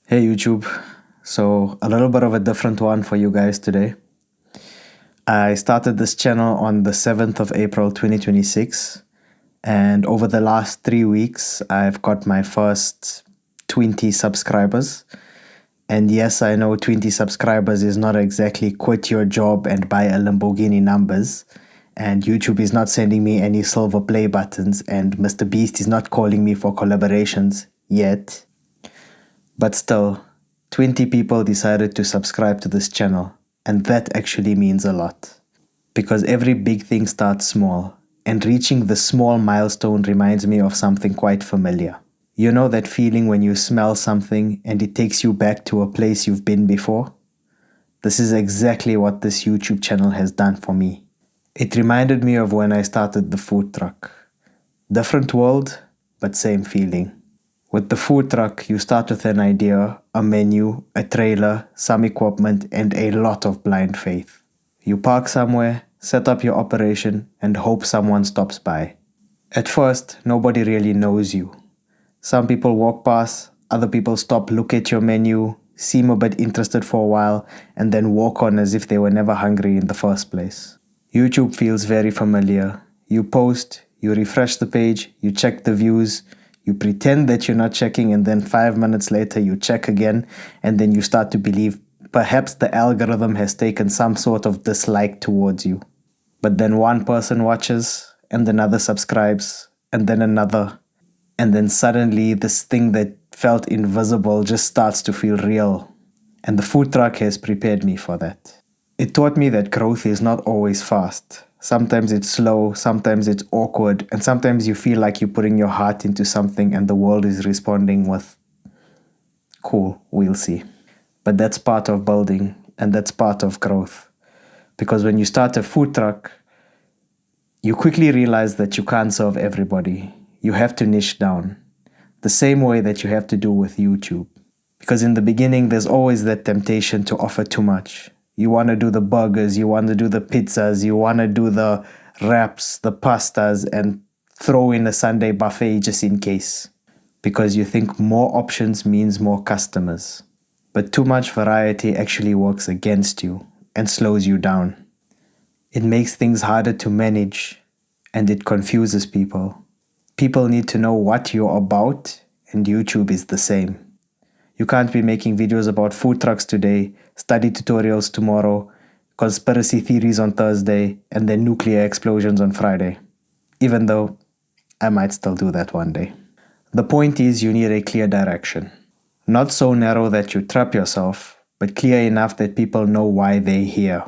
Hey YouTube. So, a little bit of a different one for you guys today. I started this channel on the 7th of April 2026, and over the last 3 weeks, I've got my first 20 subscribers. And yes, I know 20 subscribers is not exactly quit your job and buy a Lamborghini numbers, and YouTube is not sending me any silver play buttons, and Mr. Beast is not calling me for collaborations yet. But still, 20 people decided to subscribe to this channel, and that actually means a lot. Because every big thing starts small, and reaching the small milestone reminds me of something quite familiar. You know that feeling when you smell something and it takes you back to a place you've been before? This is exactly what this YouTube channel has done for me. It reminded me of when I started the food truck. Different world, but same feeling. With the food truck, you start with an idea, a menu, a trailer, some equipment, and a lot of blind faith. You park somewhere, set up your operation, and hope someone stops by. At first, nobody really knows you. Some people walk past, other people stop, look at your menu, seem a bit interested for a while, and then walk on as if they were never hungry in the first place. YouTube feels very familiar. You post, you refresh the page, you check the views, you pretend that you're not checking, and then 5 minutes later you check again, and then you start to believe perhaps the algorithm has taken some sort of dislike towards you. But then one person watches, and another subscribes, and then another, and then suddenly this thing that felt invisible just starts to feel real. And the food truck has prepared me for that. It taught me that growth is not always fast. Sometimes it's slow, sometimes it's awkward, and sometimes you feel like you're putting your heart into something and the world is responding with, cool, we'll see. But that's part of building, and that's part of growth. Because when you start a food truck, you quickly realize that you can't serve everybody. You have to niche down. The same way that you have to do with YouTube. Because in the beginning, there's always that temptation to offer too much. You want to do the burgers, you want to do the pizzas, you want to do the wraps, the pastas, and throw in a Sunday buffet just in case. Because you think more options means more customers. But too much variety actually works against you and slows you down. It makes things harder to manage, and it confuses people. People need to know what you're about, and YouTube is the same. You can't be making videos about food trucks today, study tutorials tomorrow, conspiracy theories on Thursday, and then nuclear explosions on Friday. Even though I might still do that one day. The point is, you need a clear direction. Not so narrow that you trap yourself, but clear enough that people know why they're here.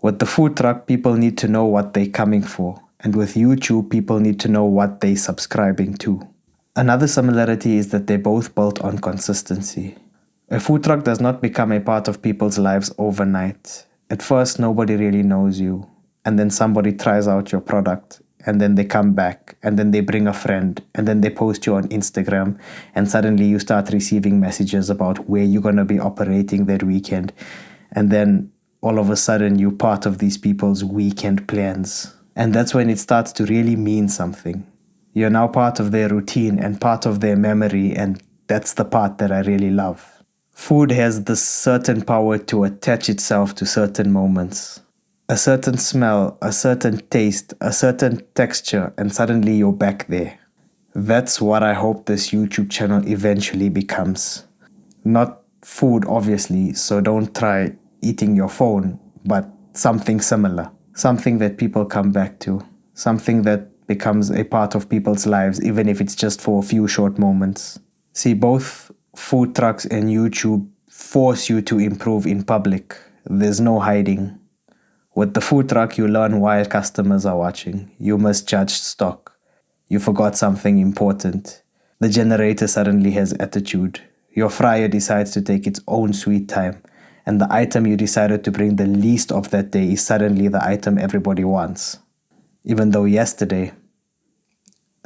With the food truck, people need to know what they're coming for. And with YouTube, people need to know what they're subscribing to. Another similarity is that they're both built on consistency. A food truck does not become a part of people's lives overnight. At first, nobody really knows you. And then somebody tries out your product. And then they come back. And then they bring a friend. And then they post you on Instagram. And suddenly you start receiving messages about where you're going to be operating that weekend. And then all of a sudden, you're part of these people's weekend plans. And that's when it starts to really mean something. You're now part of their routine and part of their memory, and that's the part that I really love. Food has this certain power to attach itself to certain moments. A certain smell, a certain taste, a certain texture, and suddenly you're back there. That's what I hope this YouTube channel eventually becomes. Not food, obviously, so don't try eating your phone, but something similar. Something that people come back to. Something that becomes a part of people's lives, even if it's just for a few short moments. See, both food trucks and YouTube force you to improve in public. There's no hiding. With the food truck, you learn while customers are watching. You misjudged stock. You forgot something important. The generator suddenly has attitude. Your fryer decides to take its own sweet time. And the item you decided to bring the least of that day is suddenly the item everybody wants. Even though yesterday,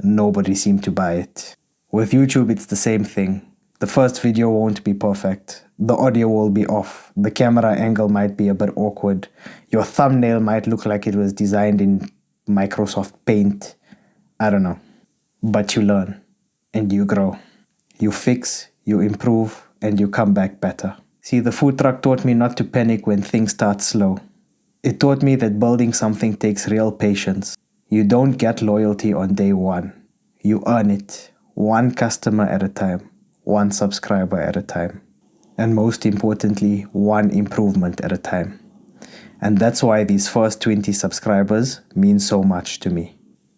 nobody seemed to buy it. With YouTube, it's the same thing. The first video won't be perfect. The audio will be off. The camera angle might be a bit awkward. Your thumbnail might look like it was designed in Microsoft Paint. I don't know. But you learn and you grow. You fix, you improve, and you come back better. See, the food truck taught me not to panic when things start slow. It taught me that building something takes real patience. You don't get loyalty on day one. You earn it, one customer at a time, one subscriber at a time, and most importantly, one improvement at a time. And that's why these first 20 subscribers mean so much to me.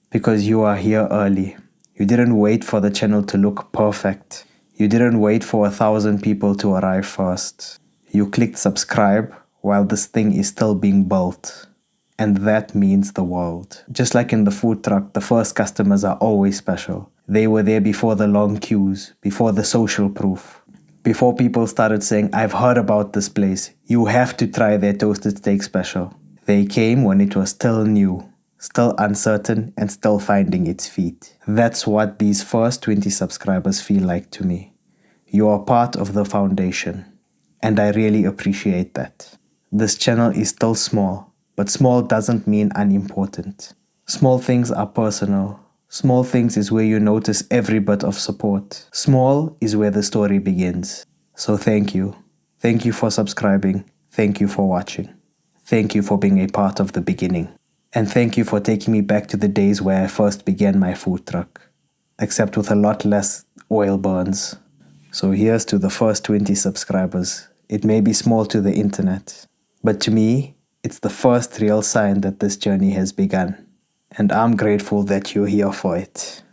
Because you are here early. You didn't wait for the channel to look perfect. You didn't wait for 1,000 people to arrive first. You clicked subscribe while this thing is still being built. And that means the world. Just like in the food truck, the first customers are always special. They were there before the long queues, before the social proof. Before people started saying, I've heard about this place. You have to try their toasted steak special. They came when it was still new, still uncertain, and still finding its feet. That's what these first 20 subscribers feel like to me. You are part of the foundation. And I really appreciate that. This channel is still small, but small doesn't mean unimportant. Small things are personal. Small things is where you notice every bit of support. Small is where the story begins. So thank you. Thank you for subscribing. Thank you for watching. Thank you for being a part of the beginning. And thank you for taking me back to the days where I first began my food truck, except with a lot less oil burns. So here's to the first 20 subscribers. It may be small to the internet, but to me, it's the first real sign that this journey has begun. And I'm grateful that you're here for it.